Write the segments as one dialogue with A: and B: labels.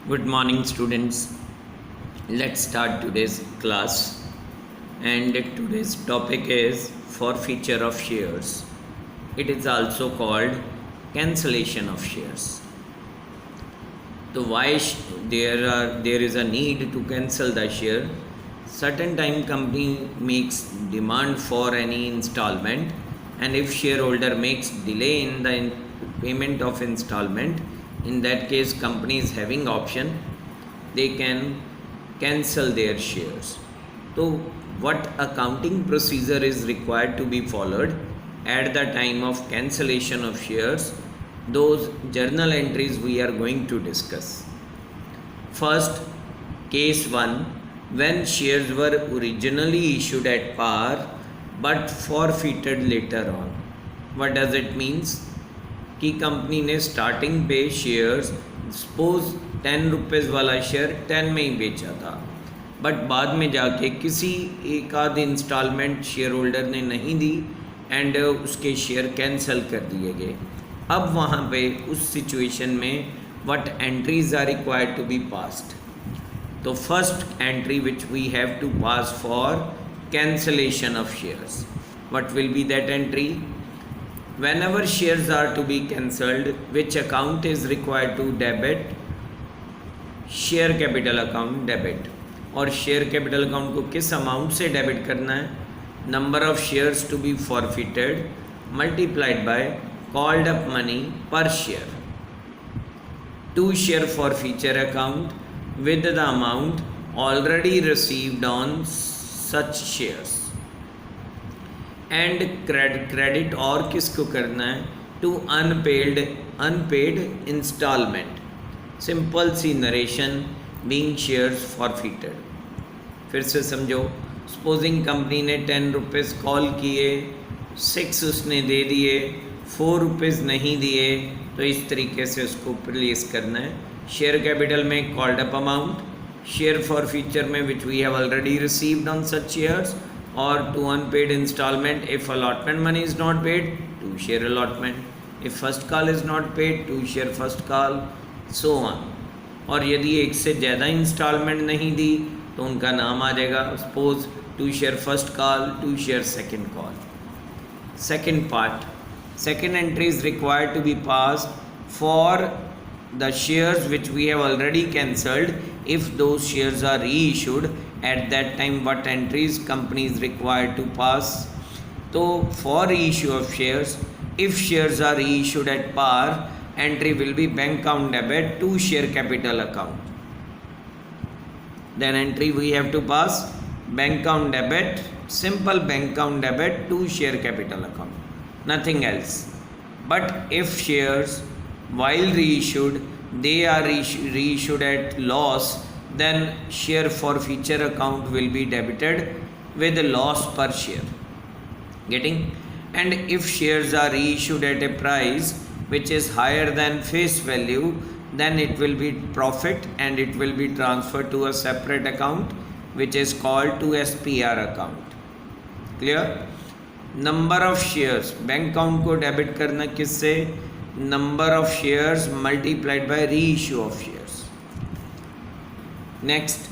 A: Good morning, students. Let's start today's class. And today's topic is forfeiture of shares. It is also called cancellation of shares. So why there is a need to cancel the share? Certain time company makes demand for any installment, and if shareholder makes delay in the payment of installment, in that case company is having option, they can cancel their shares. So what accounting procedure is required to be followed at the time of cancellation of shares? Those journal entries we are going to discuss. First, case 1, when shares were originally issued at par but forfeited later on. What does it means? कि company ने starting पे shares suppose 10 rupees वाला share 10 में ही बेचा था, but बाद में जाके किसी एक आध इंस्टॉलमेंट शेयर होल्डर ने नहीं दी एंड उसके शेयर कैंसिल कर दिए गए. अब वहाँ पे उस सिचुएशन में what entries are required to be passed. तो first entry which we have to pass for cancellation of shares, what will be that entry? Whenever shares are to be cancelled, which account is required to debit? Share capital account debit. और share capital account को किस amount से debit करना है? Number of shares to be forfeited multiplied by called up money per share. To share forfeiture account with the amount already received on such shares. And credit और किसको करना है? To unpaid instalment. Simple see narration being shares forfeited. फिर से समझो, supposing company ने 10 rupees call किए, 6 उसने दे दिए, 4 रुपीज़ नहीं दिए, तो इस तरीके से उसको प्लेस करना है. शेयर कैपिटल में called up amount, share forfeiture में which we have already received on such shares, or to unpaid installment if allotment money is not paid, to share allotment. If first call is not paid, to share first call, so on. और यदि एक से ज़्यादा instalment नहीं दी तो उनका नाम आ जाएगा. Suppose to share first call, to share second call. Second part, second entry is required to be pass for the shares which we have already cancelled. If those shares are reissued, at that time what entries company is required to pass? So for reissue of shares, if shares are reissued at par, entry will be bank account debit to share capital account. Then entry we have to pass bank account debit, simple bank account debit to share capital account, nothing else. But if shares while reissued they are reissued at loss, then share forfeiture account will be debited with loss per share. Getting? And if shares are reissued at a price which is higher than face value, then it will be profit and it will be transferred to a separate account which is called to SPR account. Clear? Number of shares, bank account को debit करना किससे? Number of shares multiplied by reissue of shares. Next,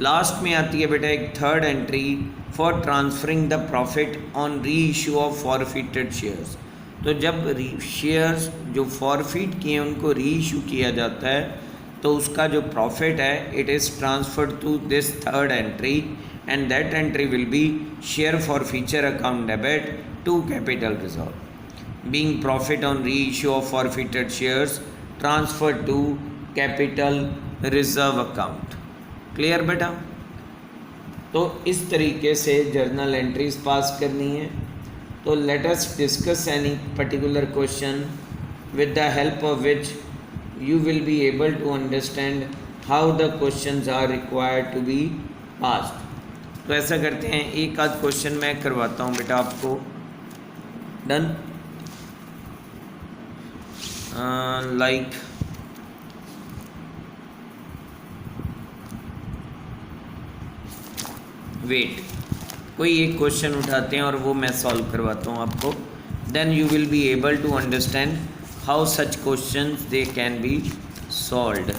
A: last में आती है बेटा एक third entry for transferring the profit on reissue of forfeited shares. तो जब शेयर्स जो फॉरफिट किए उनको री इशू किया जाता है तो उसका जो प्रॉफिट है it is transferred to this third entry, and that entry will be share forfeiture account debit to capital reserve. Being profit on reissue of forfeited shares transferred to capital reserve account. Clear बेटा? तो इस तरीके से journal entries pass करनी है. तो let us discuss any particular question with the help of which you will be able to understand how the questions are required to be passed. तो ऐसा करते हैं, एक आध क्वेश्चन मैं करवाता हूँ बेटा आपको. डन? like वेट, कोई एक क्वेश्चन उठाते हैं और वो मैं सॉल्व करवाता हूँ आपको. Then you will be able to understand how such questions they can be solved.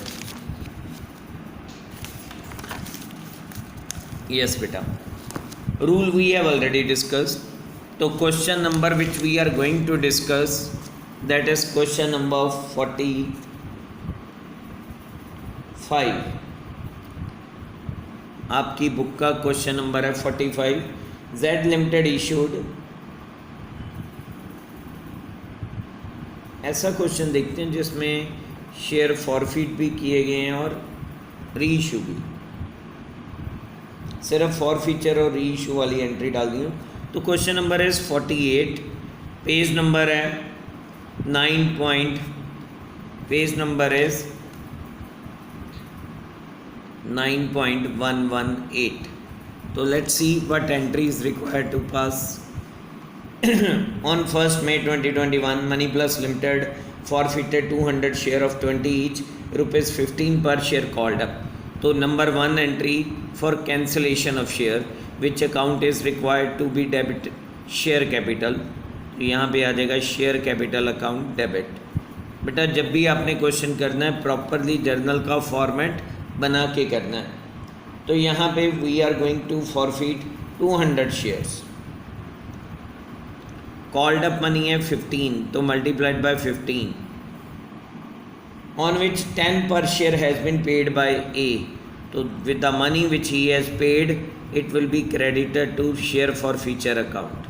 A: Yes beta, rule we have already discussed. So question number which we are going to discuss, that is question number 45. आपकी book का question number है 45. Z limited issued, ऐसा question देखते हैं जिसमें share forfeit भी किए गए हैं और री इशू भी. सिर्फ फॉरफीचर और री इशू वाली एंट्री डाल दी. तो question number is 48, page number है 9.118. तो let's see what entry is required to pass. On 1st May 2021, Money Plus Limited forfeited 200 share of 20 each, rupees 15 per share called up. तो number 1 entry for cancellation of share, which account is required to be debit share capital. तो यहाँ पे आ जाएगा share capital account debit. बेटा जब भी आपने question करना है प्रॉपरली जर्नल का फॉर्मेट बना के करना है. तो यहाँ पे we are going to forfeit 200 shares. Called up money है 15, तो multiplied by 15, on which 10 per share has been paid by A. तो with the money which he has paid it will be credited to share forfeiture account.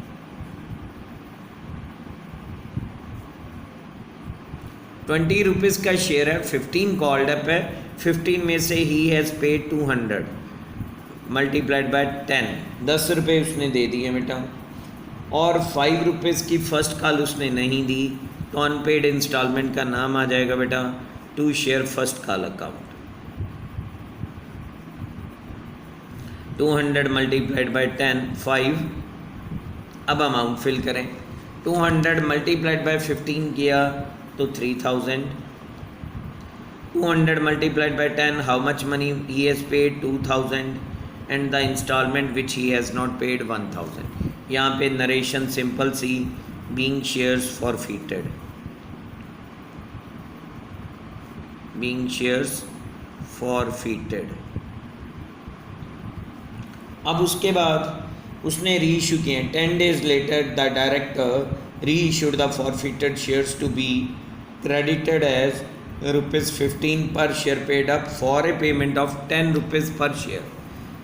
A: ₹20 का share है, 15 called up है, 15 में से ही has paid 200 multiplied by 10, ₹10 उसने दे दिए बेटा. और ₹5 की फर्स्ट कॉल उसने नहीं दी, तो अनपेड इंस्टॉलमेंट का नाम आ जाएगा बेटा to share first call account. 200 multiplied by 10 5. अब अमाउंट फिल करें. 200 मल्टीप्लाइड बाय 15 किया तो 3000. 200 multiplied by 10, how much money he has paid 2000 and the instalment which he has not paid 1000. यहाँ पे narration simple see, being shares forfeited, being shares forfeited. अब उसके बाद उसने री इशू किए. 10 days later the director reissued the forfeited shares to be credited as ₹15 per share paid up for a payment of ₹10 per share.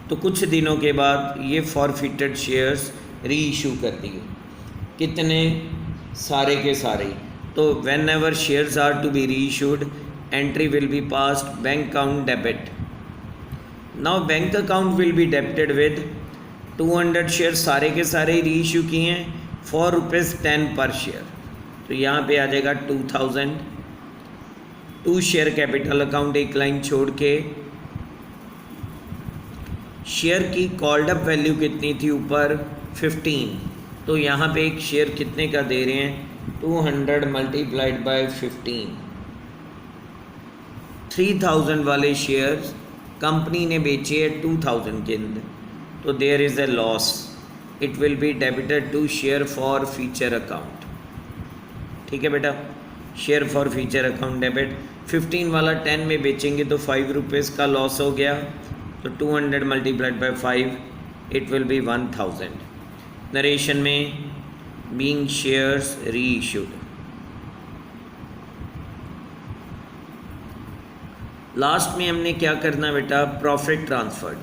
A: तो कुछ दिनों के बाद ये फॉरफिटेड शेयर्स री इशू कर दिए. कितने? सारे के सारे. तो whenever shares are to be reissued, entry will be passed bank account debit. Now bank account will be debited with 200 share सारे के सारे री इशू किए हैं फॉर ₹10 पर शेयर. तो यहाँ पे आ जाएगा 2000. टू शेयर कैपिटल अकाउंट एक लाइन छोड़ के, शेयर की कॉल्ड अप वैल्यू कितनी थी ऊपर 15. तो यहाँ पे एक शेयर कितने का दे रहे हैं 200 मल्टीप्लाइड बाय 15. 3000 वाले शेयर्स कंपनी ने बेचे है 2000 के अंदर, तो there is a loss. It will be debited to share forfeiture account. ठीक है बेटा, share forfeiture account debit. 15 वाला 10 में बेचेंगे तो ₹5 का लॉस हो गया. तो 200 multiplied bye 5 it will B 1000. Narration में बीइंग शेयर्स री इशूड. लास्ट में हमने क्या करना बेटा, प्रॉफिट ट्रांसफर्ड.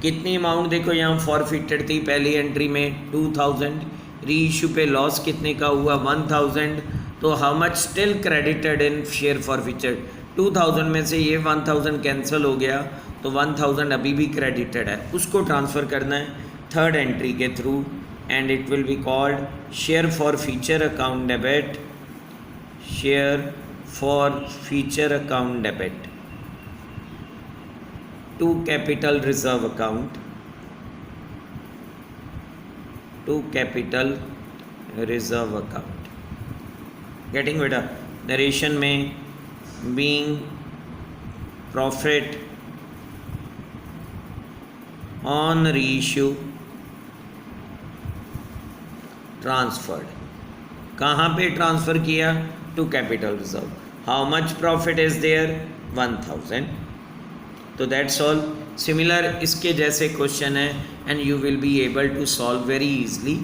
A: कितनी अमाउंट देखो यहाँ फॉरफिटेड थी पहली एंट्री में 2000, री इशू पे लॉस कितने का हुआ 1000. तो how much still credited in share forfeiture, 2000 में से ये 1000 कैंसिल हो गया, तो 1000 अभी भी क्रेडिटेड है, उसको ट्रांसफ़र करना है थर्ड एंट्री के through, and it will be called share forfeiture account debit. Share forfeiture account debit to capital reserve account, to capital reserve account. Getting बेटा. नरेशन में being profit on reissue transferred. कहाँ पे transfer किया? To capital reserve. How much profit is there 1000. तो that's all. Similar इसके जैसे question है and you will be able to solve very easily.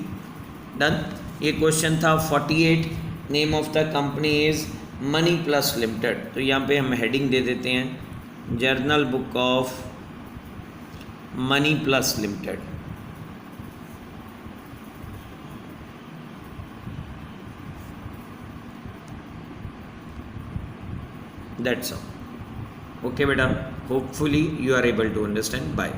A: Done. ये क्वेश्चन था 48. Name of the company is money plus limited. तो यहाँ पे हम हेडिंग दे देते हैं journal book of money plus limited. That's all. Okay, beta. Hopefully you are able to understand. Bye.